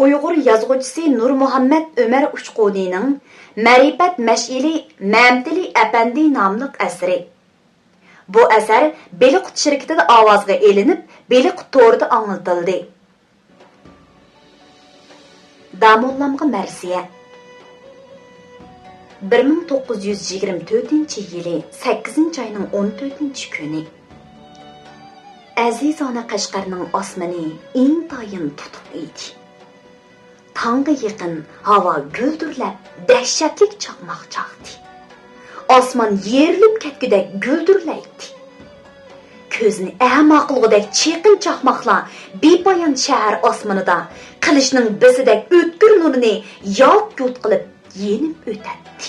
Uyg'ur yozuvchisi Nurmuhammad Ömer Uchquniyning Ma'rifat Mash'ili Mamtili Apandi nomli asari. Bu asar Beliqut shirkatida ovozga elinib, Beliqut to'rida anglitildi. Damollamga marsiya 1924-yili 8-oyning 14-kuni Azizona Qashqarning osmoni intayin tutuq edi. Tongga yaqin havo guldirlab dahshatli chaqmoq chaqdi. Osmon yerilib ketgudek guldirlaydi. Ko'zni a'moqlig'idek chiqin chaqmoqlar bepoyon shahar osmonida qilishning bisidek o'tkir nurini yalt-yut qilib yenib o'tadi.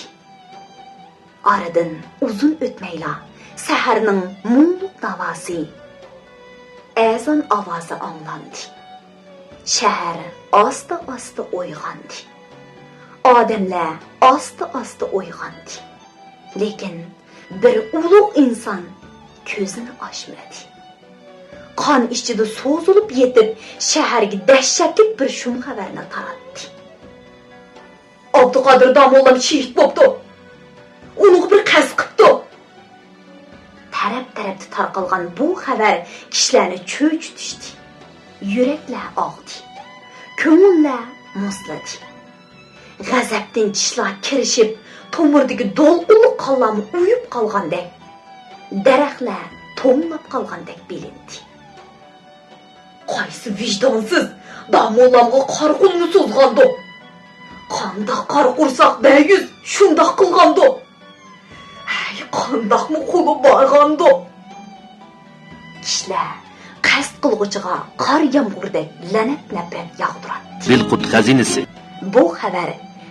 Aradan uzun o'tmayla saharning mungluq navosi, azon ovozi anglandi. Shahar asta-asta uyg'ondi. Odamlar asta-asta uyg'ondi. Lekin bir ulug' inson ko'zini ochmadi. Qon ichida so'zilib yetib, shaharga dahshatli bir shum xabarni taratdi. Abduqodir domollam shehid bo'pti. Uni bir qaz qilibdi. Taraf-tarafda tarqalgan bu xabar kishilarni cho'chitishdi. Yuraklar og'di. Ko'ngillar muzladi. G'azabdan tishlar kirishib, tomirdagi do'lqinlik qonlarni uyib qolgandek, daraxtlar to'nlab qolgandek bilindi. Qaysi vijdonsiz domollamga qarqulni so'zg'andi. Qandoq qarqursoq bayuz shundoq qilgandi. Hay, qandoqmi qo'li borgandi. Kishilar qasd qilg'uchiga qor yomg'urdek la'nat-nafrat yog'diradi. Beliqut xazinasi. Bu xabar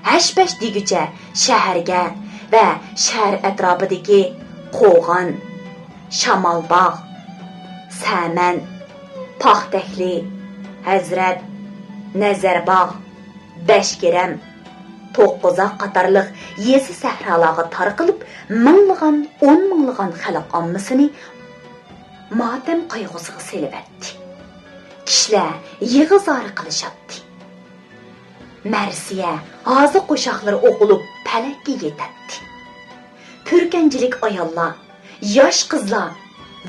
hash-pash degucha shaharga va shahar atrofidagi Qo'g'on, Shamolbog', Saman, Paxtakli, Hazrat, Nazarbog', Bashkiram, To'qqizoq qatorliq yezi sahrolarga tarqalib, minglagan, 10 minglagan xalq ommasini motam qayg'usiga selibdi. Kishilar yig'izor qilishadi. Marsiya hozir qo'shoqlar o'qilib palakka yetadi. Purkanchilik ayollar, yosh qizlar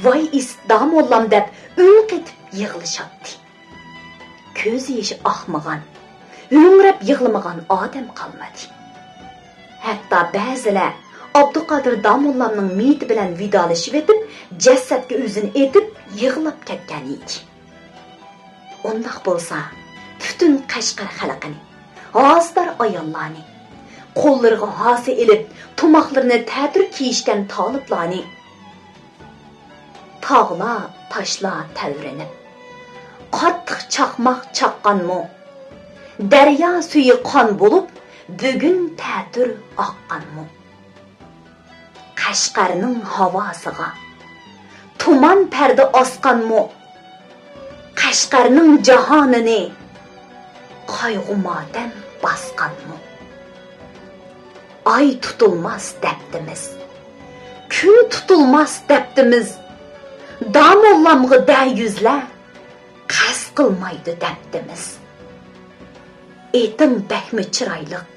voy isdomollam deb o'lqitib yig'lishadi. Ko'z yoshi oqmagan, ho'ngrab yig'lamagan odam qolmadi. Hatto ba'zilar Abduqodir domollamning meyiti bilan vidolashib etib, jasadga o'zini etib yig'lab ketgan edi. Undaq bo'lsa, butun Qashqar xalqini, g'ozdor ayollarni, qo'llariga hosi ilib, tumoqlarini ta'tir kiyishgan toliblarni, tog'lar, toshlar tavrinib, qattiq chaqmoq chaqqanmi, daryo suyi qon bo'lib, bugun ta'tir oqqanmi. Qashqarning havosiga tuman parda osqanmi, Qashqarning jahonini qayg'u motam bosqanmi. Ay tutulmas debdimiz, kun tutulmas debdimiz, domollamga dayuzlar qas qilmaydi debdimiz. Etim bakmi chiroyliq,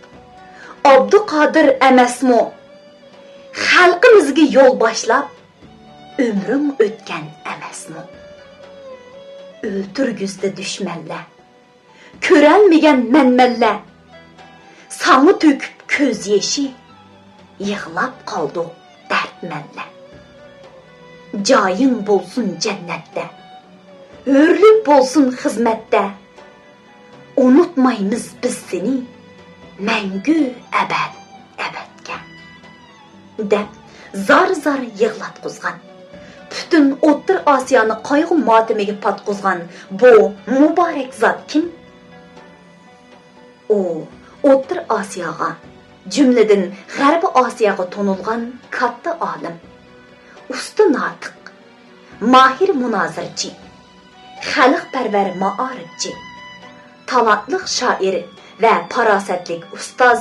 Abduqodir emasmi? Xalqimizga yo'l boshlab, umrim o'tgan emasmi? O'ltirgizdi dushmanlar, ko'ralmagan manmanlar, sani to'kib ko'z yeshi, yig'lab qoldi dardmanlar. Joying bo'lsin jannatda, hurlik bo'lsin xizmatda, unutmaymiz biz seni mangu abad abadga deb zar yig'latqizgan. Butun O'rta Osiyoni qayg'u motimiga patqizgan bu muborak zot kim? U O'rta Osiyoga, jumladan G'arbiy Osiyoga to'nilgan katta olim, usta notiq, mahir munozirchi, xalqparvar ma'orifchi, talantli shoir va farosatli ustoz,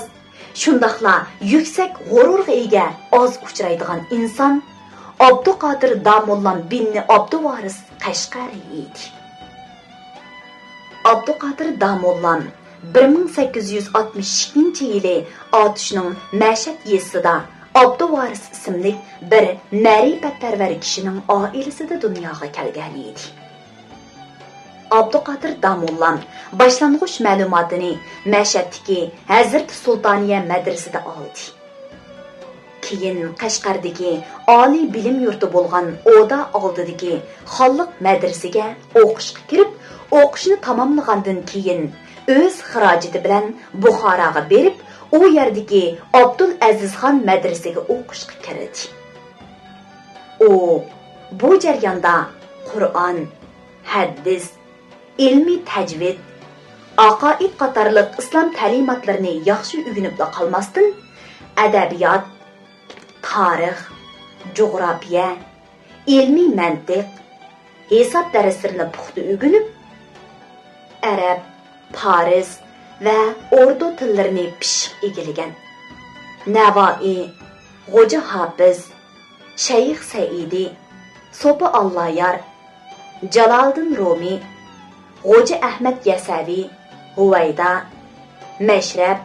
shundaqla yuksak g'ururga ega oz uchraydigan inson Abduqodir domollam bin Abduvaris Qashqari edi. Abduqodir domollam 1862 yili Otishning Mashat yesida Abduvaris ismli bir ma'rifatparvar kishining oilasida dunyoga kelgan edi. Abduqodir Damollam boshlang'ich ma'lumotini Mashatdagi Hazrat Sultoniya madrasasida oldi. Keyin Qashqardagi oliy bilim yurti bo'lgan Oda oldidagi xonliq madrasaga o'qishga kirib, o'qishni tamomlagandan keyin o'z xarajati bilan Buxoroga berib, u yerdagi Abdul Azizxon madrasaga o'qishga kirdi. U bu jarayonda Qur'on, hadis, ilmiy tajvid, aqoid qatorliq islom ta'limotlarini yaxshi o'rganib qolmasdan, adabiyot, tarix, jug'rofiya, ilmiy mantiq, hisob darslarini puxta o'rganib, arab, fors va urdu tillarini pishiq egilagan. Navoiy, G'o'ja Hofiz, Shayx Saidi, So'pi Alloyar, Jaloliddin Rumi, G'o'ja Ahmad Yasaviy, Huvayda, Mashrab,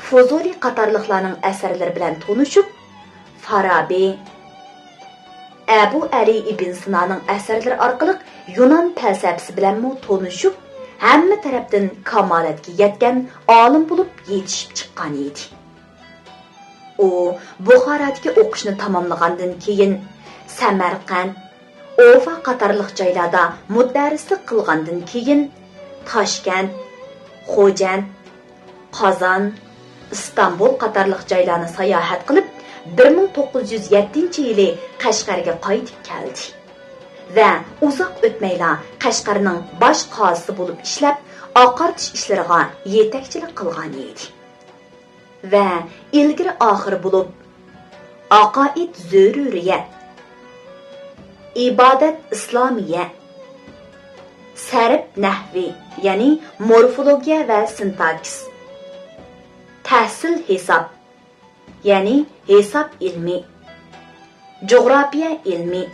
Fuzuli qatorliqlarning asarlari bilan tanishib, Farabi, Abu Ali ibn Sinoning asarlari orqali Yunon falsafasi bilan tanishib, hamma tarafdan kamolatga yetgan olim bo'lib yetishib chiqqan edi. U Buxorodagi o'qishni tamomlagandan keyin Samarqand, Ufa qatorliq joylarda mudarrislik qilgandan keyin Toshkent, Xo'jand, Qozon, Istanbul qatorliq joylarni sayohat qilib 1907-yili Qashqarga qaytib keldi. Va uzoq o'tmayla Qashqarning bosh qozisi bo'lib ishlab, oqartish ishlariga yetakchilik qilgan edi. Va ilgari oxir bo'lib aqoid zururiyat, ibodat islomiya, sarf nahvi, ya'ni morfologiya va sintaks, tahsil hisob, ya'ni hisob ilmi, jug'rofiya ilmi,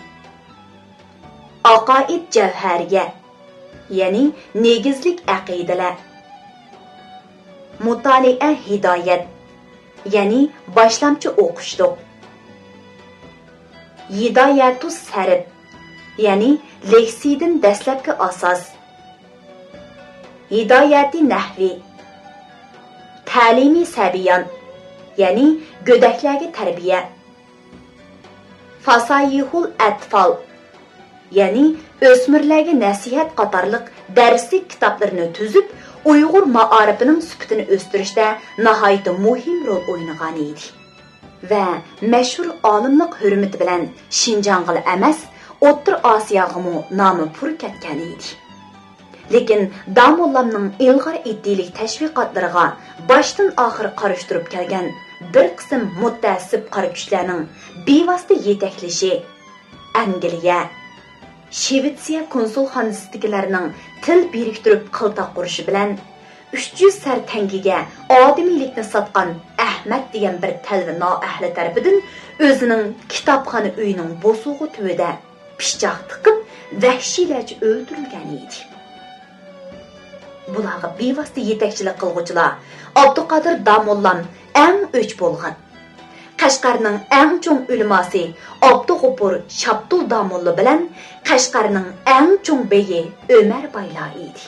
aqoid javhariya, ya'ni negizlik aqidalar, mutolaa hidoyat, ya'ni boshlamchi o'qishliq, hidoyatus sarf, ya'ni leksiydan dastlabki asos, hidoyati nahvi, ta'limi sabiyon, ya'ni go'daklarga tarbiya, fasayihul atfal, ya'ni o'smirlarga nasihat qatorliq darslik kitoblarini tuzib, Uyg'ur ma'arifining sifatini o'stirishda nihoyat muhim rol o'ynagan edi. Va mashhur olimlik hurmati bilan Shinjong'il emas, O'rta Osiyoga nomi pur ketgan edi. Lekin Damollamning ilg'or iddilik tashviqotlariga boshdan oxir qarashtirib kelgan bir qism muttassib qora kuchlarning bevosita yetaklashi Angliya, Shvetsiya konsulxonasidagilarning til biriktirib qilta qurishi bilan 300 sar tangiga odamiylikni sotgan Ahmad degan bir talva noahli tarafidan o'zining kitobxona uyining bosug'i tuvida pichoq tiqib vahshiylarcha o'ldirilgan edi. Bularga bevosita yetakchilik qilguvchilar Abduqodir Damollam eng o'ch bo'lgan. Qashqarning eng cho'ng ulimosi Abdug'upur Shabdul Damolla bilan Qashqarning eng cho'ng beyi Ömer Bayla edi.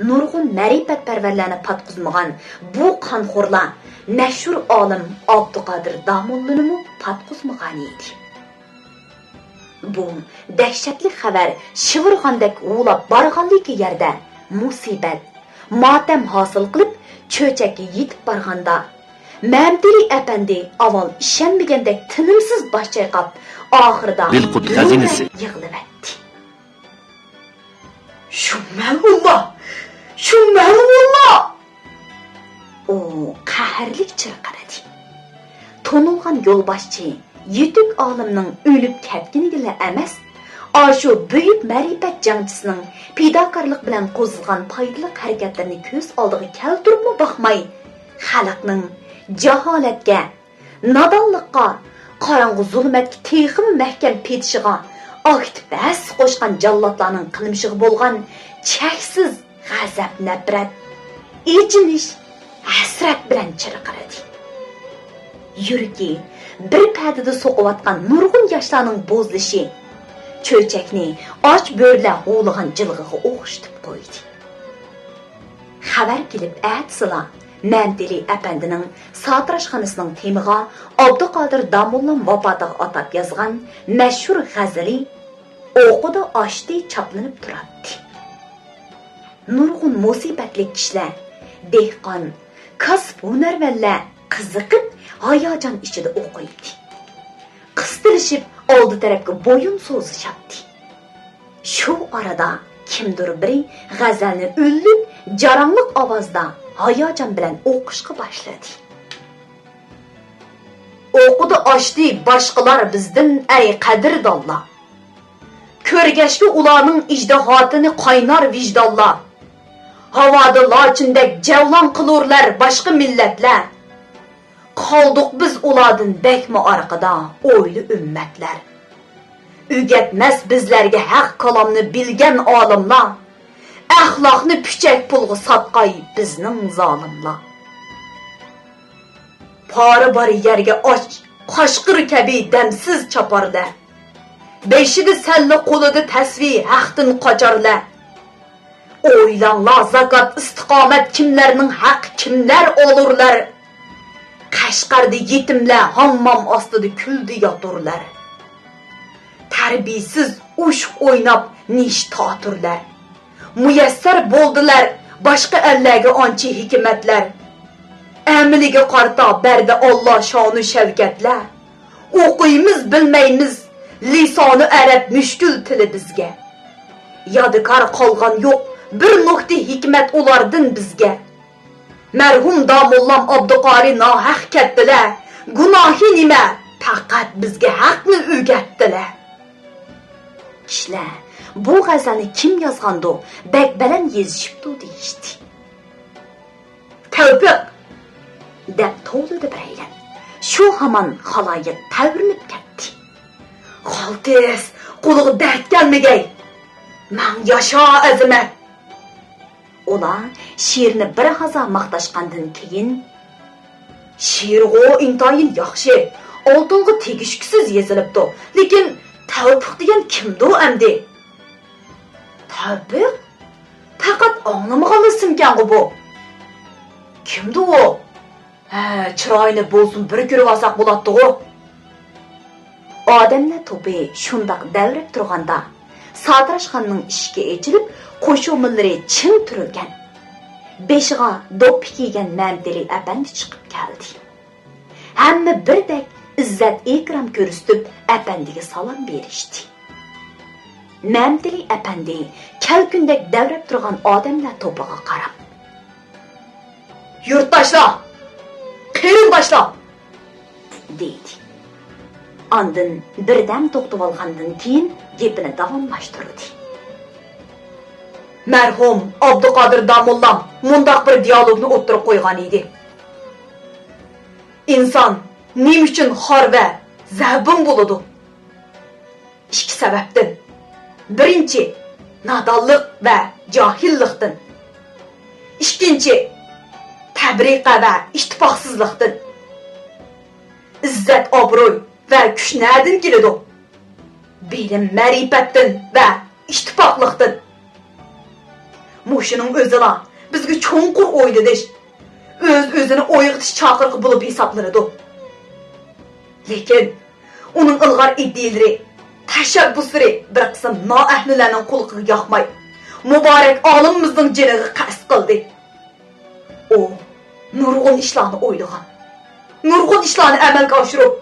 Nurg'un ma'rifatparvarlarni patqizmagan bu qonxo'rlar mashhur olim Abduqodir Damollani patqizmagan edi. Bu dahshatli xabar shivirg'andek ulab borganligi yerda musibat, motam hosil qilib cho'chakka yetib borganda Mamdili apandi avval ishonmagandek tinimsiz bosh chayqab, oxirida Dilqut xazinasi yig'labatdi. Shu ma'lumotlar! O qahrlik chirqiradi. Tonilgan yo'lboshchi yetuk olimning o'lib ketganiga emas, shu buyuk ma'rifat jangchisining fidokorlik bilan qo'zg'algan foydali harakatlarini ko'z oldiga keltiribmi baxmay, xalqning jaholatga, nodonlikqa, qorong'u zulmatga texim mahkam petishiga aktiv bas qo'shgan jallodlarning qilmishiga bo'lgan cheksiz g'azab nafrat echinish, hasrat bilan chirqiradi. Yuragi bir padida so'qiyotgan nurg'un yoshlarning bo'zlishi cho'chakni och bo'rlar g'o'lig'an jilg'iga o'xshatib qo'ydi. Xabar kelib atsila Мәмтили әпәндінің сатырашханысының теміға Абдуқадыр Дамуллам вапатыға атап язған мәшһүр ғазали оқуды ашты чапланып тұратты. Нұрғын мусибәтлік кішілер, дехқан, касып өнервәлләр қызықып, аяжан ішіде оқиды. Қыстырышып, алды тәрәпкі бойын созы шапты. Шу арада kimdir biri g'azalni o'llik, jarangliq ovozda hayajon bilan o'qishga boshladi. O'qidi ochdi boshqalar bizdan ay qadrdonlar. Ko'rgashli ularning ijtihotini qaynar vijdonlar. Havoda lochindek javlon qilurlar boshqa millatlar. Qoldiq biz ulardan bekmi orqada o'yli ummatlar. Ügetmez bizlerge haq kalamını bilgen alimlar. Əxlaqını püçək pulğu satqay bizning zalimlar. Pari bari yerge aç, qaşqır kəbi dəmsiz çaparlar. Beşidi səlli qoludu təsvi haqdın qacarlar. Oylanlar zakat istiqamet kimlərinin haq kimlər olurlar. Qaşqardı yetimlər hammam astıdı küldü yaturlar. Terbiyesiz uş oynab niş taturlar. Müyesser boldular başka ellerge ançı hikmetler. Əmilige qarta berde Allah şanı şevketler. Okuyimiz bilmeyimiz lisanı Arap müşkül tili bizge. Yadıkar qalğan yok bir nokta hikmet olardın bizge. Merhum Damullam Abduqari nahaq ketdiler. Gunahi nime faqat bizge haqni öğretdiler. Kişiler bu g'azalni kim yozgandi, bakbalan yezishibdi deyishdi. Tavfiq deb to'ldi biraylan. Shu hamon xaloyiq tavrinib ketdi. Qaltis, qo'liga dard kelmagay. Men yasha azimat. Ular she'rni bir haza maqtashgandan keyin she'rg'o intoyin yaxshi, oltinga tegishsiz yozilibdi, lekin Tavfiq degan kimdi u amdi? Tavfiq? Faqat anglamagan ismkan bu. Kimdi u? Chiroyini bo'lsin bir ko'rib olsak bo'ladi-ku. Odamlar to'pi shundaq davrab turganda, Sadirashxonning eshigi ochilib, qo'shimlari chin turilgan. Beshiga do'ppi kiygan Mamtili apandi chiqib keldi. Hamma birdek izzat ikram ko'rsatib apandiga salom berishdi. Mamtili apandi kalkundek davrab turgan odamlar to'piga qarab: "Yurtdoshlar, qarindoshlar!" dedi. Ondan birdan to'xtab olgandan keyin gapini davomlashtirdi. Marhum Abduqodir Damullam mundaq bir dialogni o'ttirib qo'ygan edi. Inson nima uchun xor va zabun bo'ladi? Ikki sababdan. Birinchi, nodonlik va johillikdan. Ikkinchi, tabriqa va ittifoqsizlikdan. İzzat, obro'y va kuch nadan keladi? Bilim, ma'rifatdan va ittifoqlikdan. Mushuning o'zida bizga cho'nqur o'yladish, o'z-o'zini o'yg'itish chaqiriq bo'lib hisoblanadi. Lekin uning ilg'or iddialari, tashabbuslari bir qism noahlilarning qo'liga yoqmay, muborak olimimizning jiniga qasd qildi. U nurg'un ishlarni o'ylagan, nurg'un ishlarni amalga oshirib,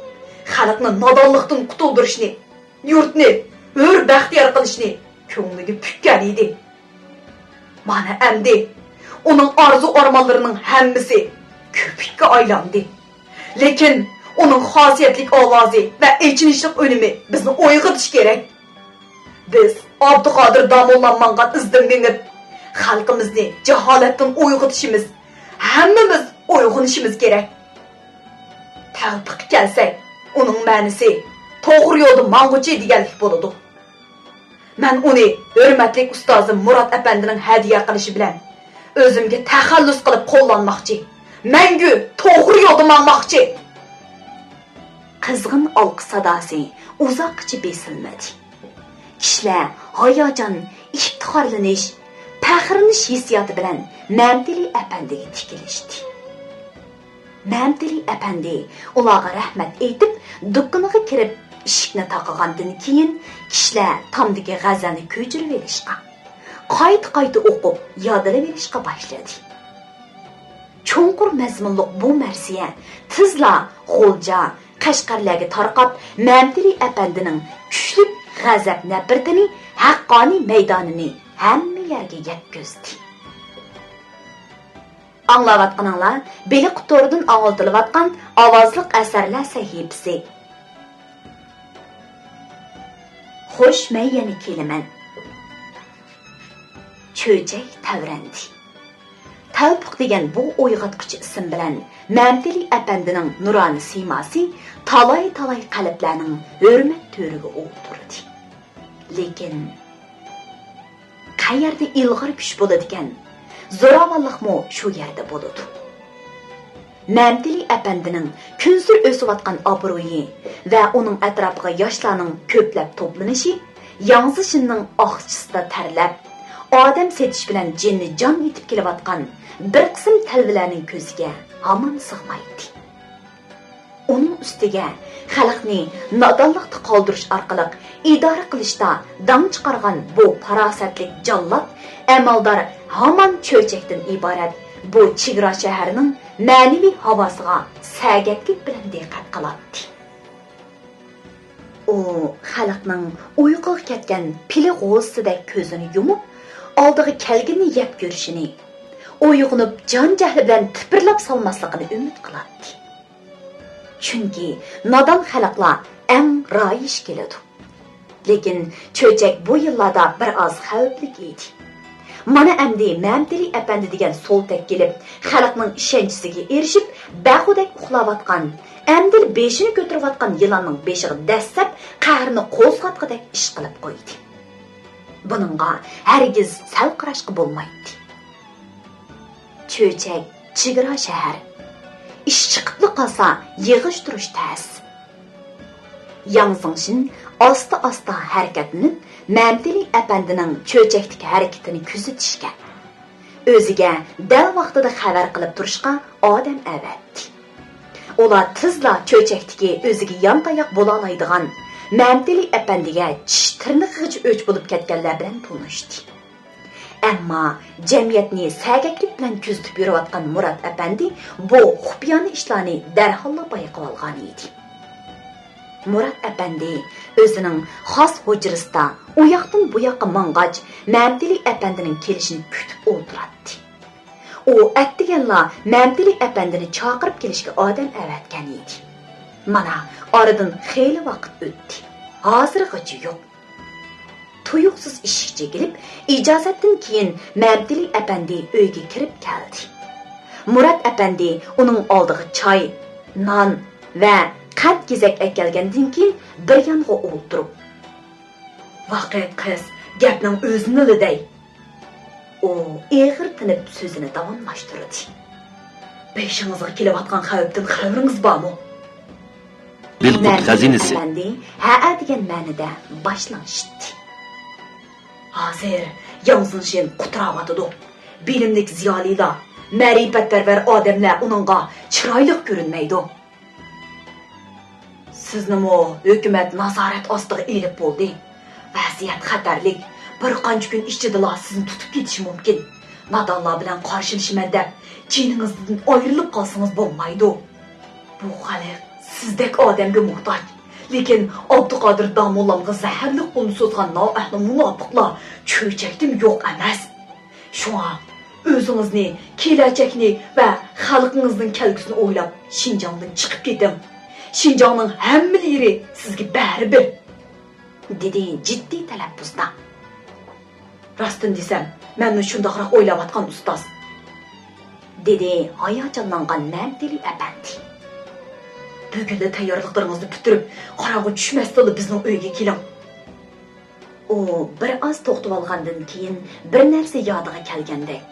xalqni nodonlikdan qutuldirishni, yurtni hur baxtiyor qilishni ko'ngliga pukkan edi. Mana endi uning orzu-armonlarining hammasi ko'pikka aylandi. Lekin uning xosiyatli ovozi va echinishlik unumi bizni uyg'otish kerak. Biz Abduqodir Damullammangan izdan minib, xalqimizni jaholatdan uyg'otishimiz, hammamiz uyg'onishimiz kerak. Tavfiq kelsak, uning ma'nosi to'g'ri yo'lda mang'uchi deganlik bo'ladi. Men uni hurmatli ustozim Murat apandining hadiya qilishi bilan o'zimga taxallus qilib qo'llanmoqchi. Mangu to'g'ri yo'lda mangmoqchi. Qizg'in olqi sadosi uzoqcha besilmadi. Kishilar hayajon, iftixorlanish, faxrlanish hissiyoti bilan Mamtili apandiga tikilishdi. Mamtili apandi ularga rahmat aytib, do'koniga kirib eshikni taqagandan keyin kishilar tomdagi g'azalni ko'chirib olishga, qayta o'qib, yodlab olishga boshladi. Cho'nqur mazmunliq bu marsiya tizla G'o'lja, Qashqarlarga tarqab, Mamtili apandining kuchli g'azab nafratini, haqqoniy maydonini hamma yerga yetkazdi. Anglayotganinglar Beliq to'ridan anglatilayotgan ovozliq asarlar sahifasi. Xo'sh, men yana kelaman. Cho'jak tavrandi. Tavfiq degan bu o'yg'otquchi ism bilan Mamtili apandining nuroniy siymasi talay qalblarning hurmat to'riga o'tirdi. Lekin qayerda ilg'or kuch bo'ladigan, zo'ravonlikmi shu yerda bo'ladi. Mamtili apandining kunsir o'sayotgan obro'yi va uning atrofiga yoshlarning ko'plab to'planishi Yangzishinning oqchisida tarlab, odam setish bilan jinni jon yetib kelayotgan bir qism talvalarning ko'ziga hamon sig'maydi. Uning ustiga xalqni nodonlikda qoldirish orqali idora qilishda dam chiqargan bu farosatlik jallod amaldor hamon cho'chakdan iborat bu chegara shaharning ma'naviy havosiga sagaklik bilan diqqat qiladi. U xalqning uyquga ketgan pili g'o'zsidek ko'zini yumib, oldiga kelgini yeb ko'rishini, uyg'unib jon jahli bilan tipirlab solmasligini umid qiladi. Chunki nodon xalqlar eng royish keladi. Lekin cho'chak bu yillarda bir oz xavfli edi. Mana endi Mamtili apandi degan so'ltak kelib, xalqning ishonchisiga erishib, baxudak uxlayotgan, endi beshini ko'tarayotgan yilonning beshiga dassab, qahrni qo'zg'atqidek ish qilib qo'ydi. Buningga hargiz sal qarashqa bo'lmaydi. Cho'chak chegara shahar. Ish chiqibli qolsa, yig'ishtirish tas. Yangzishin asta harakatlanib, Mamtili apandining cho'chakdagi harakatini kuzatishga, o'ziga dal vaqtida xabar qilib turishga odam avatdi. Ular tizla cho'chakdagi o'ziga yon tayoq bo'la oladigan Mamtili apandiga tish tirnog'igacha o'ch bo'lib ketganlar bilan tanishdi. Ammo jamiyatni sagaklik bilan kuzatib yurayotgan Murat apandi bu xufiyona ishlarni darhol bayqab olgan edi. Murat apandi o'zining xos hujrasida u yoqdan bu yoqqa mang'ach Mamtili apandining kelishini kutib o'tiradi. U atdiganlar Mamtili apandini chaqirib kelishga odam avatgan edi. Mana oradan xeyli vaqt o'tdi. Hozirgacha yo'q. Tuyuqsiz eshikcha kelib, ijozatdan keyin Mamtili apandi uyga kirib keldi. Murat apandi uning oldiga choy, non va qat kezak akelgandan keyin bir yonga o'tirib, "Vaqt qiz, gapning o'zini liday." U eg'ir tinib so'zini davomlashtirdi. "Beshingizga kelayotgan xavfdan xabaringiz bormi?" Bilqut xazinasi. Ha degan ma'noda boshlashdi. Hozir Yangzishin qutirayotdi. Bilimlik ziyolilar, ma'rifatparvar odamlar uningga chiroyli ko'rinmaydi. Siznimi hukumat nazorat ostiga elib bo'ldi. Vaziyat xatarlik. Bir qancha kun ichida sizni tutib ketishi mumkin. Nodonlar bilan qarshilashman deb, jiningizdan ayrilib qolsangiz bo'lmaydi. Bu xalq sizdek odamga muhtoj. Lekin Abduqodir Damollamga zaharli qo'lni so'zgan noahli munofiqlar cho'chakdan yo'q emas. Shunga o'zingizni, kelajakni va xalqingizning kelgusini o'ylab Xinjiangdan chiqib keting. Xinjiangning hamma yeri sizga baribir, dedi jiddiy talaffuzda. Rostini desam, men shundaqroq o'ylayotgan ustoz, dedi hayajonlangan Mamtili apandi. Bugunda tayyorliklaringizni bitirib, qorong'i tushmasdan bizning uyga keling. U bir oz to'xtab olgandan keyin bir narsa yodiga kelgandek.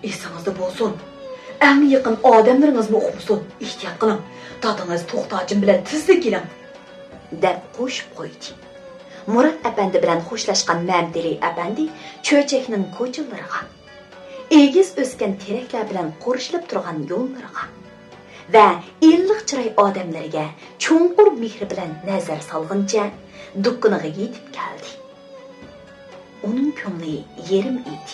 Esingizde bo'lsin. Eng yaqin odamlaringizni o'qimsin. Ehtiyot qiling. Dadingiz to'xtajim bilan tezlik keling. deb qo'shib qo'ydi. Murat apandi bilan xo'shlashgan Mamdili apandi cho'chakning ko'chalariga, egiz o'sgan teraklar bilan qo'rishilib turgan yo'llariga va illiq chiroy odamlarga cho'nqur mehri bilan nazar solguncha dukkuniga yetib keldi. Uning ko'ngli yerim edi.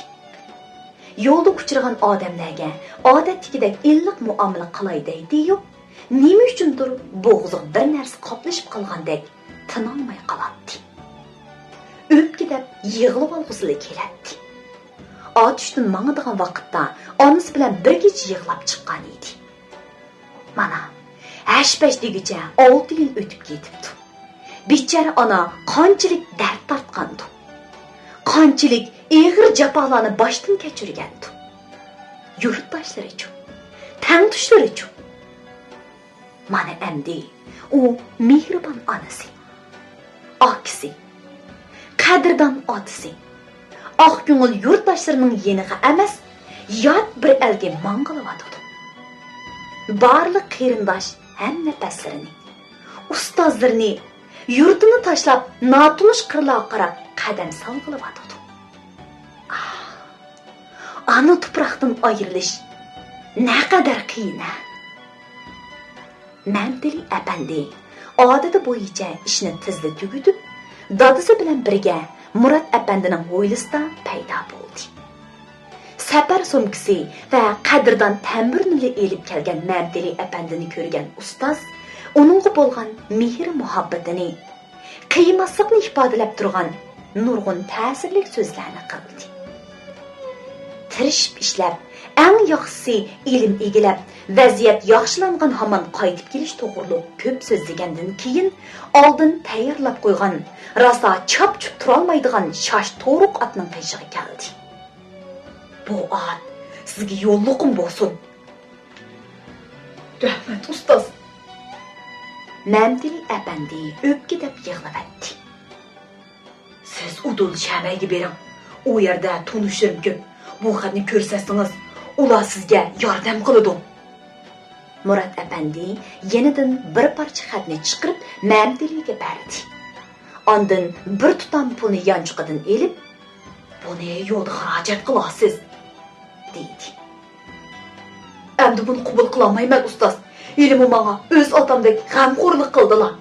Yo'lda uchragan odamlarga odatdagidek illiq muomala qilay deydi-yu, nima uchundir bo'g'ziga bir narsa qoplashib qolgandek tinolmay qoladi. O'pki deb yig'ilib olg'usili keladi. Otishdan mangadigan vaqtda onasi bilan birga yig'lab chiqqan edi. Mana, hashpash degicha 6 yil o'tib ketibdi. Bechara ona qanchalik dard tortgandi. Qanchalik eg'ir jafolarni boshdan kechirgandi. Yurtdoshlari uchun, tangdoshlari uchun. Mana endi u mehribon onasi, akisi, qadrdon otasi, oq ko'ngil yurtdoshlarining yeniga emas, yot bir elga mang'ilayotdi. Barliq qarindosh ham nafaslarini, ustozlarini yurtini tashlab notunish qirlarga qarab qadam solg'ilayotdi. Ana tuproqdan ayrilish naqadar qiyin. Mamdili apandi odati bo'yicha ishni tezda tugatib, dadasi bilan birga Murat apandining hovlisida paydo bo'ldi. Safar sumkasi va qadrdon tamburni elib kelgan Mamdili apandini ko'rgan ustoz uningga bo'lgan mehr muhabbatini, qiymasliqni ifodalab turgan nurg'un ta'sirli so'zlarni qildi. Tirishib ishlab, eng yaxshisi ilm egilab, vaziyat yaxshilangan hamon qaytib kelish to'g'riliq ko'p so'zlagandan keyin oldin tayyorlab qo'ygan, rosa chop-chup turolmaydigan shosh to'ruq otning qiyshig'i keldi. Bu ot sizga yo'lliqim bo'lsin. Rahmat ustoz. Mamdili apandi o'pki deb yig'lavatdi. Siz udul shamayga bering. U yerda tunishim ko'p. Bu xatni ko'rsangiz, ular sizga yordam qiladi. Murat apandi yenidan bir parcha xatni chiqarib Mamdiliga berdi. Ondan bir tutam pulni yanchiqidan elib, "Buni yo'lda xarajat qilasiz", dedi. "Endi buni qabul qila olmayman ustoz. Ilmi menga o'z otamdek g'amxo'rlik qildilar."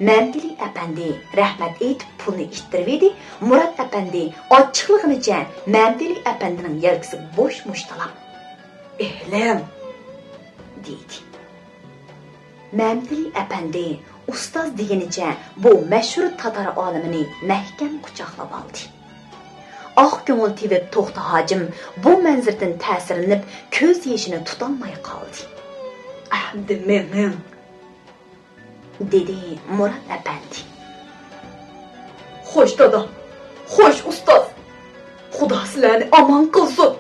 Mamdili apandi rahmat aytib pulni ishtirib, Murat apandi ochiqligicha Mamdili apandining yelkasi bo'sh mushtalab, "Ehlim", dedi. Mamdili apandi ustoz deganicha bu mashhur tatar olimini mahkam quchoqlab oldi. Oq ko'ngil tevib to'xta hojim bu manzardan ta'sirlanib ko'z yoshini tutolmay qoldi. "Ahdi men", dedi Murat apandi. "Xo'sh dada, xo'sh ustoz. Xudo sizlarni omon qilsin."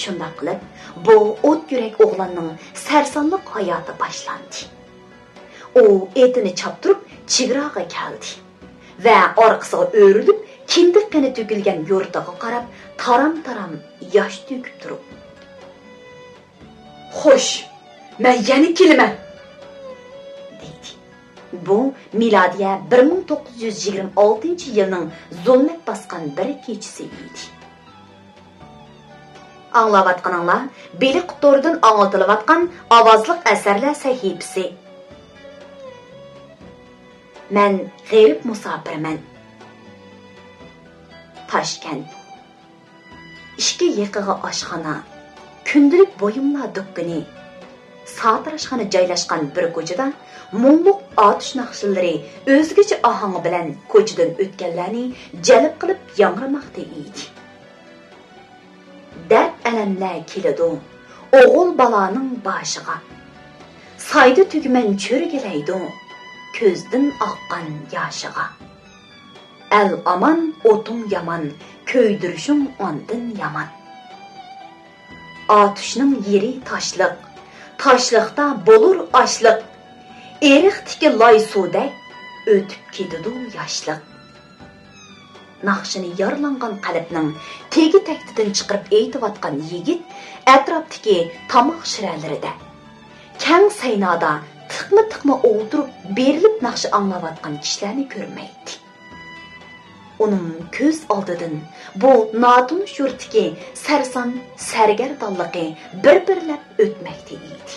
Shunday qilib, bu o't yurak o'g'lonning sarsonlik hayoti boshlandi. U etini choptirib chegaraga keldi va orqasiga o'rilib, kindiq qani to'kilgan yurtiga qarab, taram-taram yosh to'kib turib, "Xo'sh, men yana kelaman", dedi. Bu milodiya 1926-yilning zulmat bosgan bir kechasi edi. Anglayotganinglar Beliq To'ridan anglatilayotgan ovozliq asarlar sahifasi. Men g'arib musofirman. Toshkent. Ishga yiqig'i oshxona, kundalik bo'yimlar do'kkini, sotirashxona joylashgan bir ko'chada mumluq otish naqshlari o'zgacha ohangi bilan ko'chadan o'tganlarni jalb qilib yangramoqda edi. Dard alamlar keladi o'g'il balaning boshiga. Sayda tugman cho'rigilaydi ko'zdan oqqan yoshiga. El aman o'tung yaman, ko'ydirishim ondan yaman. Otishning yeri toshliq, toshliqda bo'lur ochliq. Eriqdiki loy suvda o'tib ketadi yoshliq. naqshini yaralangan qalbning tegi taktidan chiqarib aytayotgan yigit atrofdagi tomoq shiralarida kang saynoda tiqma o'ldirib berilib naqshi anglayotgan kishilarni ko'rmaydi. Uning ko'z oldidan bu notunish yurtdagi sarson sargardonligi bir-birlab o'tmoqda edi.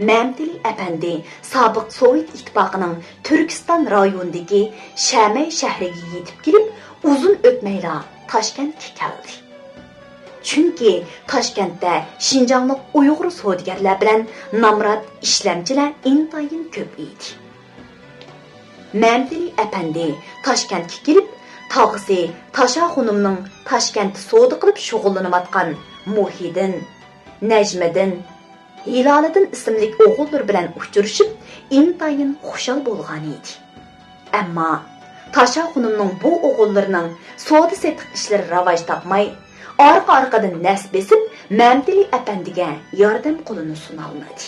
Məmtili əpəndi Sobiq Sovet İttifaqının Türkistan rayonundakı Şəmay şəhriga yetib kelib, uzun o'tmayla Toshkentga keldi. Chunki Toshkentda Şinjanlik Uyg'ur savdogarlar bilan nomrod ishlamchilar intayin ko'p edi. Məmtili əpəndi Toshkentga kelib, tog'isi Tasha xonimning Toshkentda savdo qilib shug'ullanayotgan Muhiddin, Najmiddin, Hilaliddin ismli o'g'illar bilan uchrashib, intayin xushal bo'lgan edi. Ammo Tasha xonimning bu o'g'illarining savdo setiq ishlari rivoj topmay, orqa-orqadan nas besib, Məmtili əpəndiga yordam qo'lini sunolmadi.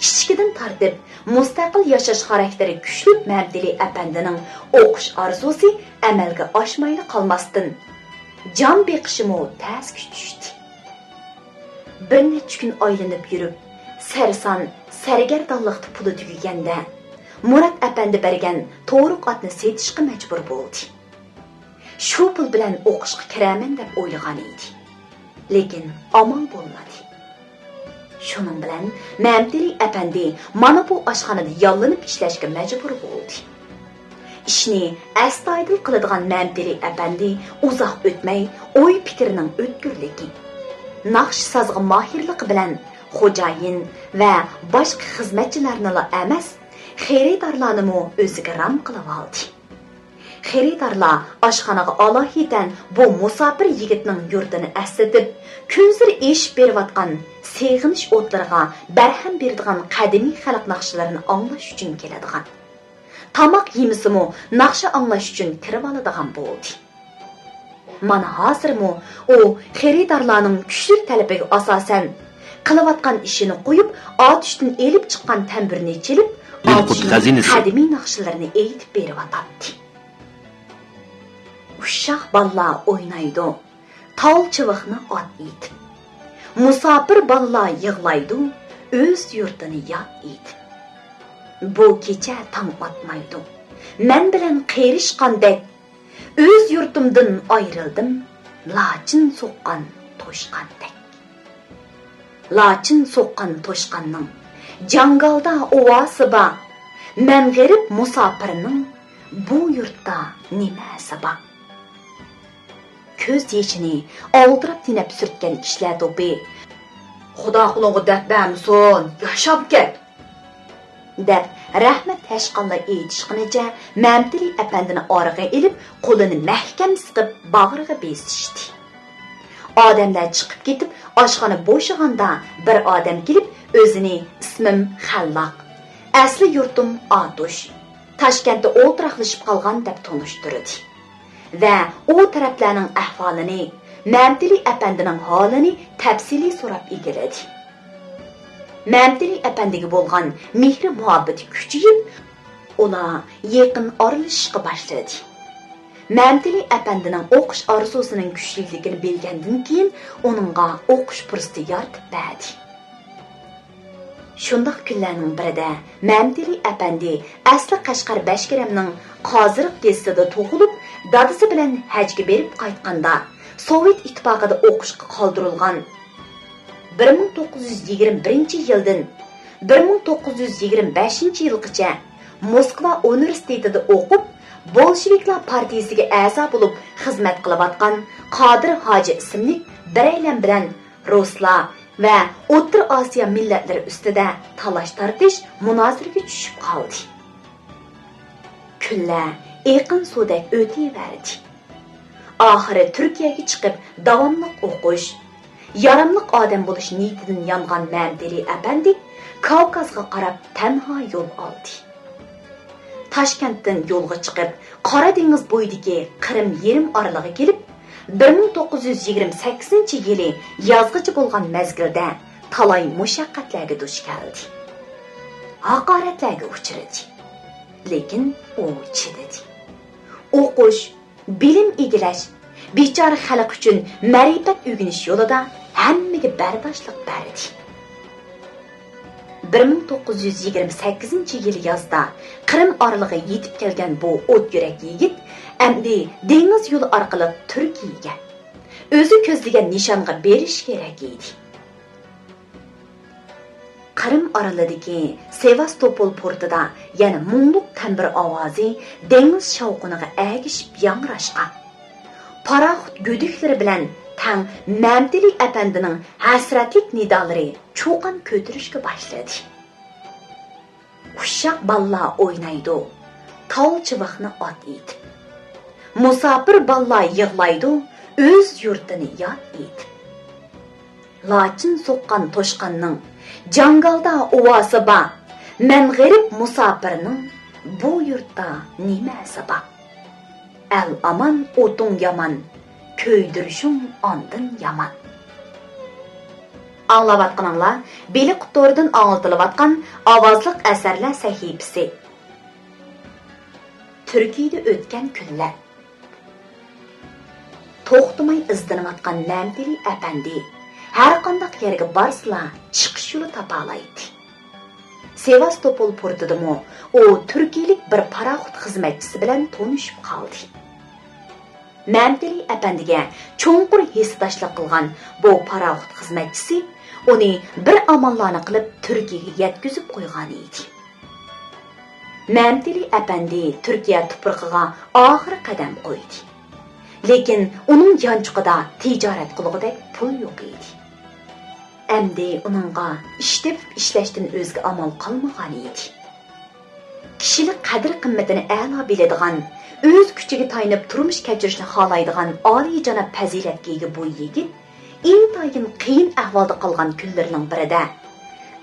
Kichkidan tartib mustaqil yashash xarakteri kuchli Məmtili əpəndining o'qish orzusi amalga oshmayli qolmasdan jon beqishimi tez tushdi. Bir necha kun aylanib yurib, sarson sargardonlikda puli tugaganda Murat әпәнди bergan to'riq otni setishga majbur bo'ldi. Shu pul bilan o'qishga kiraman deb o'ylagan edi. Lekin amal bo'lmadi. Shuning bilan Məmtili әпәнди mana bu oshxonada yollanib ishlashga majbur bo'ldi. Ishni astoydil qiladigan Məmtili әпәнди uzoq o'tmay o'y fikrining o'tkirligi, naqsh sozg'i mohirligi bilan xo'jayin va boshqa xizmatchilarni emas, xaridorlarni o'ziga ram qilib oldi. Xaridorlar oshxonaga alohidan bu musofir yigitning yurtini aslatib, kunzir eshib berayotgan seg'inish o'tlariga barham beradigan qadimiy xalq naqshlarini anglash uchun keladigan. Tamoq yemisimi naqsha anglash uchun kirib oladigan bo'ldi. Mana hozirmi u xaridorlarning kuchli talabiga asosan qilayotgan ishini qo'yib, otishdan elib chiqqan tambirni chelib, qadimiy naqshlarni aytib beryapti. Uşaq balla o'ynaydi, tol chiviqni ot etib. Musofir balla yig'laydi, o'z yurtini yod etib. Bu kecha tong otmaydi. Men bilan qerishqandek o'z yurtimdan ayrildim, lachin so'qqan to'shqandek. Lachin so'qqan to'shqanning jangalda ovasi bor. Men g'arib musofirning bu yurtda nimasi bor? Ko'z yeshini oldirab tinab surtgan kishilar to'pi. Xudo qulog'i dabamson, yashab ket. deb rahmat tashqinlar aytishqinicha Məmtili әпәндini orig'a ilib, qo'lini mahkam siqib bag'riga besishdi. Odamlar chiqib ketib, oshxona bo'shaganda bir odam kelib, o'zini ismim Xalloq, asli yurtim Atush, Toshkentda o'tiraqlashib qolgan deb tanishtirdi. Va u taraflarning ahvolini, Məmtili әпәнdining holini tafsiliy so'rab egiladi. Məmtili әпәнdiga bo'lgan mehri muhabbati kuchayib, ular yaqin oralashishga boshladi. Məmtili әпәнdining o'qish orzusining kuchliligini bilgandan keyin uningga o'qish fursati yaratib berdi. Shundaq kunlarning birida Məmtili әпәndi asli Qashqar Bashkiramning Qoziriq gezitida tug'ilib, dadasi bilan hajga berib qaytganda Sovet ittifoqida o'qishga qoldirilgan 1921-yildan 1925-yilgacha Moskva universitetida o'qib, Bolsheviklar partiyasiga a'zo bo'lib xizmat qilayotgan Qodir Hoji ismli biraylar bilan Ruslar va O'rta Osiyo millatlari ustida talash-tartish munozaraga tushib qoldi. Kunlar yaqin suvdek o'taverdi. Oxiri Turkiyaga chiqib davomli o'qish, yaramliq odam bo'lish niyatidan yongan Məmtili әпәнди Kavkazga qarab tanho yo'l oldi. Toshkentdan yo'lga chiqib, Qora dengiz bo'yidagi Qrim yarim oraliga kelib, 1928-yili yozgacha bo'lgan mezgilda talay mushaqqatlarga duch keldi. Haqoratlarga uchradi. Lekin u chidadi. o'qish, bilim egilash, bechora xalq uchun ma'rifat o'rganish yo'lida hammaga bardoshlik berdi. 1928-yil yozda Qrim oralig'iga yetib kelgan bu o't yurak yigit endi dengiz yo'li orqali Turkiyaga o'zi ko'zlagan nishonga berish kerak edi. Qrim orolidagi Sevastopol portida yana mungluq tambir ovozi dengiz shovqiniga agishib yangrashgan. Paraxut go'diklari bilan tang Mamtili apandining hasratlik nidolari cho'qin ko'tarishga boshladi. Uşaq ballar o'ynaydi, tol chiviqni ot etib. Musofir ballar yig'laydi, o'z yurtini yod etib. Lachin so'qqan to'shqanning jangalda ovozi bor. Men g'arib musofirning bu yurtda nimasi bor? Al aman o'tung yaman, ko'ydirishing ondan yaman. Anglavatqanlar Beliq Tordan anlatılayotgan ovozliq asarlar sahifasi. Turkiyada o'tgan kunlar. To'xtamay izlanayotgan Mamtili apandi har qanday yerga borsa, chiqish yo'li topa oladi. Sevastopol portidami u turkiyalik bir paraxut xizmatchisi bilan tanishib qoldi. Mamtili apandiga cho'nqur hisdoshlik qilgan bu paraxut xizmatchisi uni bir amallarni qilib Turkiyaga yetkazib qo'ygan edi. Mamtili apandi Turkiya tuprog'iga oxir qadam qo'ydi. Lekin uning yanchiqida tijorat qilgudek pul yo'q edi. Endi uningga ishlab ishlashdan o'zga amal qolmagan edi. Kishilik qadr-qimmatini a'lo biladigan, o'z kuchiga tayanib turmush kechirishni xohlaydigan oliyjanob fazilatga ega bu yigit intayin qiyin ahvolda qolgan kunlarning birida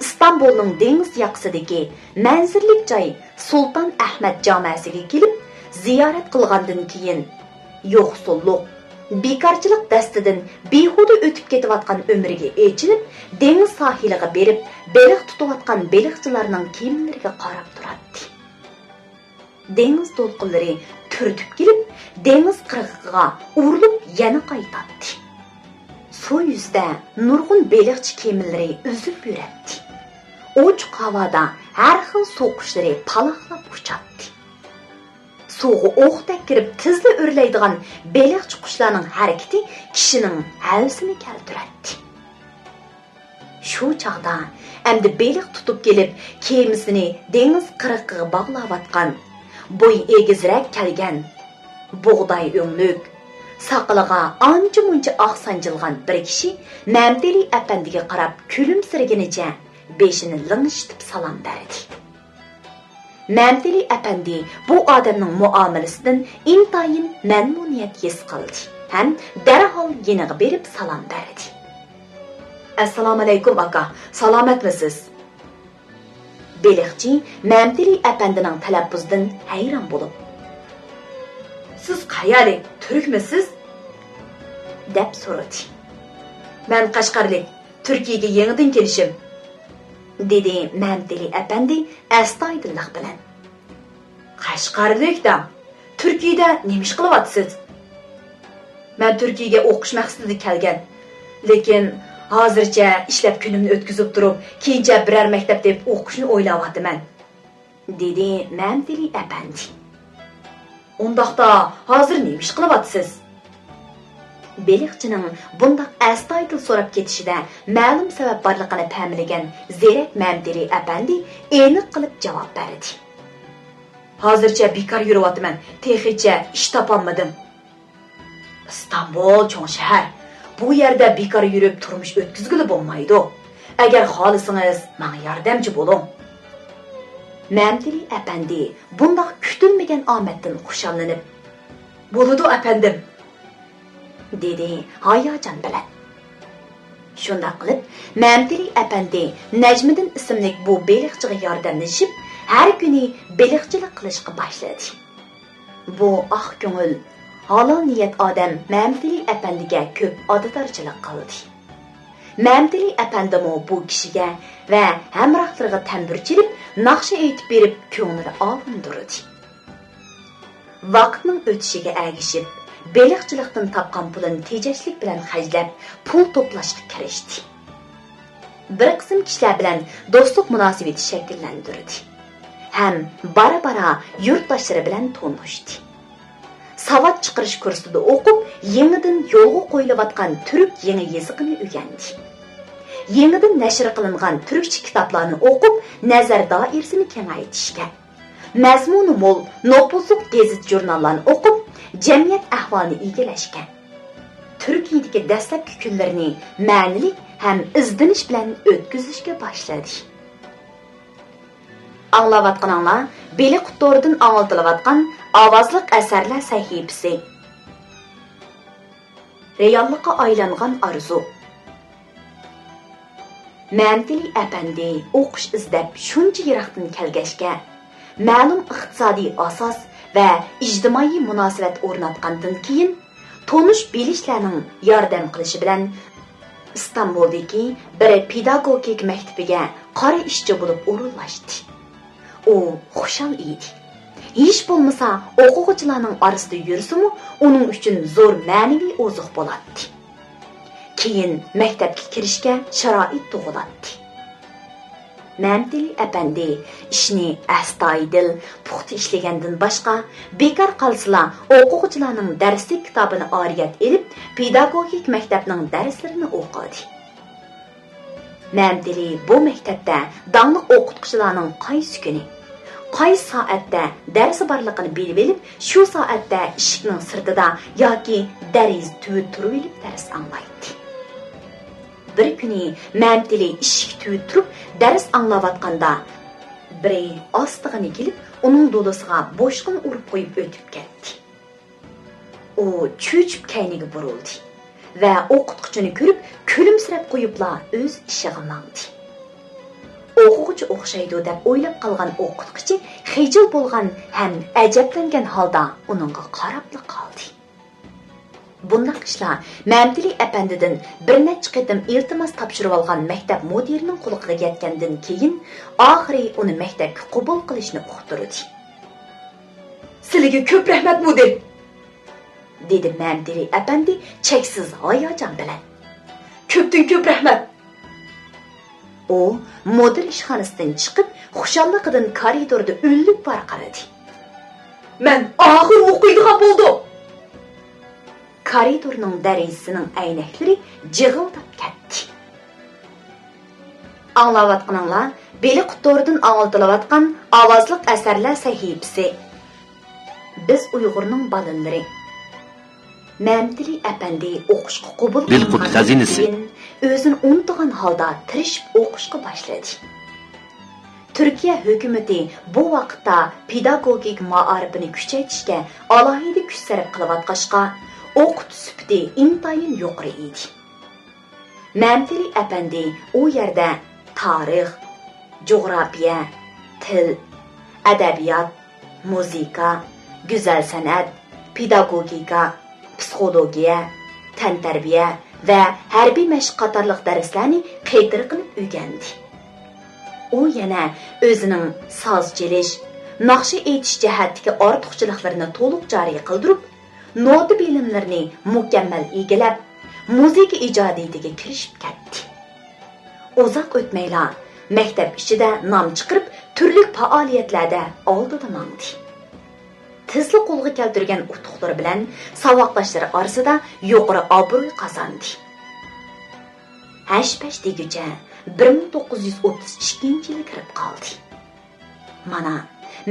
İstanbulning dengiz yoqasidagi manzillik joy Sultan Ahmad jomasiga kelib ziyorat qilgandan keyin yo'qsullik, bekorchilik dastidan behuda o'tib ketayotgan umriga echinib, dengiz sohiliga berib, baliq tutayotgan baliqchilarning kiyimlariga qarab turadi. Dengiz to'lqinlari turtib kelib, dengiz qirg'iga urilib yana qaytadi. Su yuzda nurg'un baliqchi kemilari uzib yuradi. Ochiq havoda har xil so'qishlari paloqlab uchadi. Suvga o'qdek kirib tizli o'rlaydigan baliqchi qushlarning harakati kishining havsini keltiradi. Shu chaqda endi baliq tutib kelib kemisini dengiz qirg'iga bog'layotgan, bo'y egizrak kelgan, bug'doy o'nglik, saqiliga ancha-muncha oq sanjilgan bir kishi Mamtili apandiga qarab kulimsirganicha beshini ling'ishitib salom berdi. Mamtili apandi bu odamning muomalasidan intayin mamnuniyat his qildi ham darhol yeniga berib salom berdi. Assalomu alaykum aka, salomatmisiz? Beliqchi Mamtili apandining talaffuzidan hayron bo'lib, "Siz qayerlik, turkmisiz?" deb so'radi. "Men Qashqarlik, Turkiyaga yangidan kelishim", dedi Mamtili apandi astoydillik bilan. "Qashqarlikda Turkiyada nima ish qilyapsiz?" "Men Turkiyaga o'qish maqsadida kelgan, lekin hozircha ishlab kunimni o'tkazib turib, keyincha biror maktab deb o'qishni o'ylayapman", dedi Mamtili apandi. "Undaqda hozir nima ish qilyapsiz?" Beliqchining bundoq astoydil so'rab ketishida ma'lum sabab borligini ta'minlagan zerak Mamtili apandi aniq qilib javob berdi. "Hozircha bekor yuryapman, texicha ish topolmadim." "Istanbul cho'ng shahar. Bu yerda bekor yurib turmush o'tkazgili bo'lmaydi. Agar xohlasangiz, menga yordamchi bo'ling." Mamtili apandi bundoq kutilmagan omaddan xushallanib, "Bo'ladi apandim", dedi hayajon bilan. Shunda qilib Mamtili apandi Najmiddin ismli bu beliqchiga yordamlashib, har kuni beliqchilik qilishga boshladi. Bu oq ko'ngil, halol niyat odam Mamtili apandiga ko'p odatorchilik qildi. Mamtili apandimi bu kishiga va hamrohlariga tambur chelib, naqsha aytib berib ko'nglini olindirdi. vaqtning o'tishiga ergishib, beliqchilikdan topgan pulini tejashlik bilan xajlab, pul to'plashga kirishdi. Bir qism kishilar bilan do'stlik munosabati shakllantirdi. Ham bara-bara yurtdoshlari bilan tanishdi. Savad chiqarish kursida o'qib, yangidan yo'lga qo'yilayotgan turk yangi yezig'ini o'rgandi. Yangidan nashr qilingan turkcha kitoblarni o'qib, nazar doirasini kengaytirishga, mazmuni mo'l, nopuzliq gazet jurnallarni o'qib, jamiyat ahvolini egallashga, Turkiyadagi dastlabki kunlarini ma'nilik ham izdinish bilan o'tkazishga boshladi. Anglayotganinglar, Beliquttordan anglatilayotgan ovozliq asarlar sahifasi. Reallikqa aylangan arzu. Ma'mtili apandi o'qish izlab shuncha yiroqdan kelgashga, ma'lum iqtisodiy asos va ijtimoiy munosabat o'rnatgandan keyin tonish bilishlarning yordam qilishi bilan Istanbuldagi bir pedagogik maktabiga qora ishchi bo'lib o'rinlashdi. U xushal edi. Hech bo'lmasa o'quvchilarning orasida yursimi, uning uchun zo'r ma'naviy oziq bo'ladi. Keyin maktabga kirishga sharoit tug'iladi. Ma'mtili apandi ishni astoydil, puxta ishlagandan boshqa bekor qolsalar o'quvchilarning darslik kitobini oriyat elib, pedagogik maktabning darslarini o'qidi. Ma'mtili bu maktabda dangliq o'qituvchilarning qaysi kuni, qaysi soatda darsi borligini bilib olib, shu soatda eshikning sirtida yoki dariz tuvib turib olib dars anglaydi. Bir kuni Ma'mtili eshik tuvib turib dars anglayotganda biri ostig'ini kelib, uning do'lisiga boshqini urib qo'yib o'tib ketdi. U cho'chib kayniga burildi va o'qituvchini ko'rib, kulimsirab qo'yibla o'z ishiga mangdi. O'quvchi o'xshaydi deb o'ylab qolgan o'qituvchi xijil bo'lgan ham ajablangan holda uningga qarab qoldi. Bunday ishlar Ma'mtili apandidan bir necha qatim iltimos topshirib olgan maktab mudirining qo'liga yetgandan keyin oxiri uni maktabga qabul qilishni uqtirdi. "Sizlarga ko'p rahmat mudir", dedi Ma'mtili apandi cheksiz hayajon bilan. "Ko'pdan ko'p rahmat." U mudir ishxonasidan chiqib, xushalligidan koridorda o'lib qaradi. "Men oxir o'qiydigan bo'ldim." Koridorning darizasining aynaklari jig'ildab ketdi. Anglayotganinglar, Beliquttordan anglatilayotgan ovozliq asarlar sahifasi. Biz Uyg'urning balinlari. Ma'mtili apandi o'qishga qabul Beliqut xazinasi. o'zini unutgan holda tirishib o'qishga boshladi. Turkiya hukumati bu vaqtda pedagogik ma'arifini kuchaytirishga alohida kuch sarf qilayotganda o'qitish sifati intayin yuqori edi. Ma'mtili apandi u yerda tarix, jug'rofiya, til, adabiyot, muzika, go'zal san'at, pedagogika, psixologiya, tantarbiya va harbiy mashq qatorliq darslarni qaytir qilib o'rgandi. U yana o'zining soz chelish, naqsha aytish jihatdagi ortiqchiliklarini to'liq joriy qildirib, nota bilimlarini mukammal egallab, muzika ijodiyatiga kirishib ketdi. Uzoq o'tmayla maktab ichida nom chiqarib, turli faoliyatlarda oldida mangdi. Tezli qo'lga keltirgan utuqlari bilan saboqdoshlari orasida yuqori obro'y qozondi. Hash-pash deguncha 1932-yilga kirib qoldi. Mana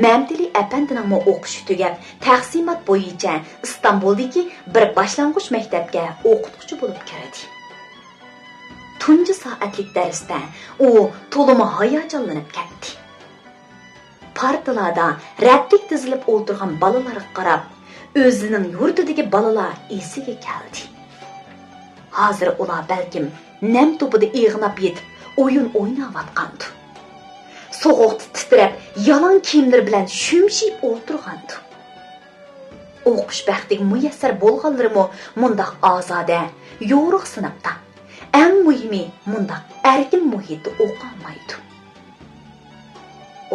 Ma'mtili apandining o'qishi tugab, taqsimot bo'yicha Istanbuldagi bir boshlang'ich maktabga o'qituvchi bo'lib kirdi. Tunji soatlik darsda u to'limi hayajonlanib ketdi. Partalarda ratlik tizilib o'tirgan bolalarga qarab, o'zining yurtidagi bolalar esiga keldi. Hozir ular balkim nam to'pida ig'nab yetib, o'yin o'ynayotgandi. So'g'uqda titrab, yalon kiyimlar bilan shumshib o'tirgandi. O'qish baxtiga muyassar bo'lganlarimi mundaq ozoda, yo'riq sinfda, eng muhimi mundaq erkin muhitda o'qolmaydi.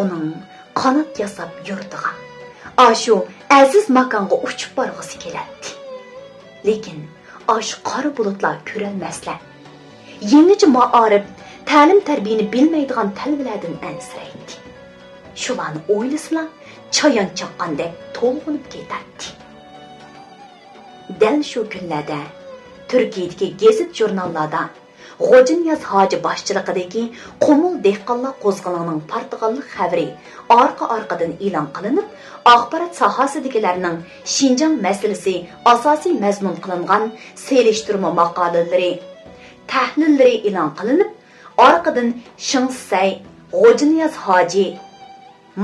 Uning qanot yasab yurtiga, ashu aziz makonga uchib borg'isi keladi. Lekin osh qora bulutlar ko'rolmaslar. Yangicha ma'arif, ta'lim tarbiyani bilmaydigan talvalardan ansiraydi. Shularni o'ylasizlar, chayon chaqqandek to'lg'inib ketadi. Dal shu kunlarda Turkiyadagi gazet jurnallarda G'ojiniyaz hoji boshchiligidagi Qumul dehqonlar qo'zg'olonining portugallik xabari orqa-orqadan e'lon qilinib, axborot sohasidagilarning Xinjiang masalasi asosiy mazmun qilingan selishtirma maqolalari, tahlillari e'lon qilinib, orqadan Shingsay, G'ojiniyaz hoji,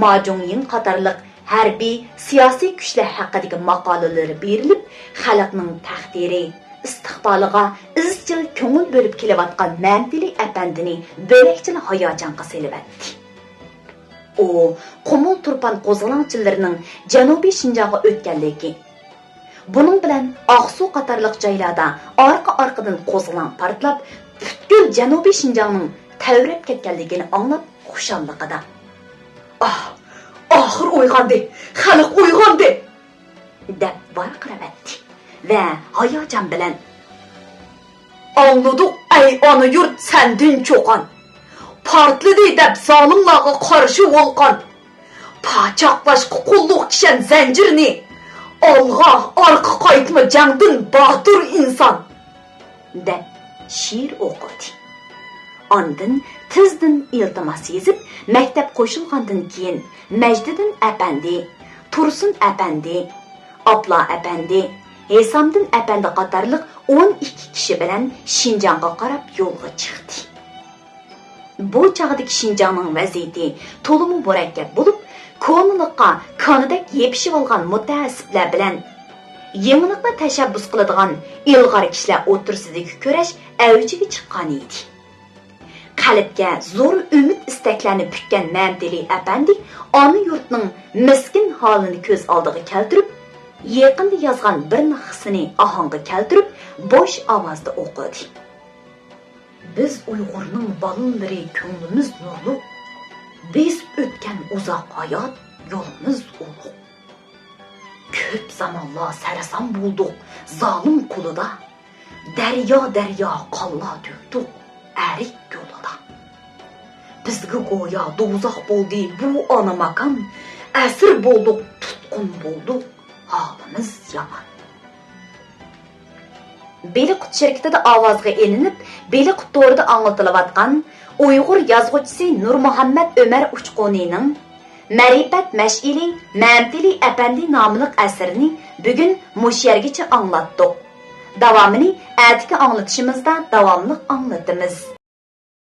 Ma Zhongyin qatorliq harbiy siyosiy kuchlar haqidagi maqolalari berilib, xalqning taqdiri istiqboliga izchil ko'ngil bo'lib kelayotgan Mamtili apandini bo'lakchil hayajonga selibdi. U Qumul Turpan qo'zg'olonchilarining Janubiy Xinjiangga o'tganligi, buning bilan Oqsuv qatorliq joylarda orqa-orqadan qo'zg'olon portlab, butkul Janubiy Xinjiangning tavrab ketganligini anglab xushalliqida. Oxir uyg'ondi, xalq uyg'ondi deb varqirabdi ve hayacan bilen "Anladık ey ana yurt sendin çoğan, partladı dep zalimlarga qarşı volkan, paçaqlaşqa qulluk kişen zincirini, alğa arqa qaytma jangdin bahtır insan" dep şiir okudu. Ondan tizdin iltimas yezip, mektep qo'shilgandan keyin Majdiddin apandi, Tursun apandi, Abla apandi, Hesamdin apandi qatorliq 12 kishi bilan Xinjiangga qarab yo'lga chiqdi. Bu chog'dagi Xinjiangning vaziyati to'liq murakkab bo'lib, ko'nliqqa konidak yepishib olgan mutaassiblar bilan yangilikni tashabbus qiladigan ilg'or kishilar o'tirsidagi kurash avjiga chiqqan edi. Qalbga zo'r umid istaklarni pukkan Mamtili apandi ona yurtning miskin holini ko'z oldiga keltirib, yaqinda yozgan bir naqsini ohangga keltirib, bo'sh ovozda o'qidi. Biz Uyg'urning bolalari ko'nglimiz nurli, biz o'tgan uzoq hayot yo'limiz ulug'. Ko'p zamonlar sarson bo'ldik zolim qo'lida, daryo qonlar to'kdik arik yo'lida. Bizga go'yo do'zax bo'ldi bu ona makon, asir bo'ldik, tutqun bo'ldik, holimiz yomon. Beliqut shirkatida ovozga elinib, Beliqut to'rida anglatilayotgan Uyg'ur yozuvchisi Nurmuhammad Ömer Uchquniyning Ma'rifat mash'ili Mamtili apandi nomli asrini bugun mush yergacha anglatdik. Davomini atigi anglatishimizda davomli anglatamiz.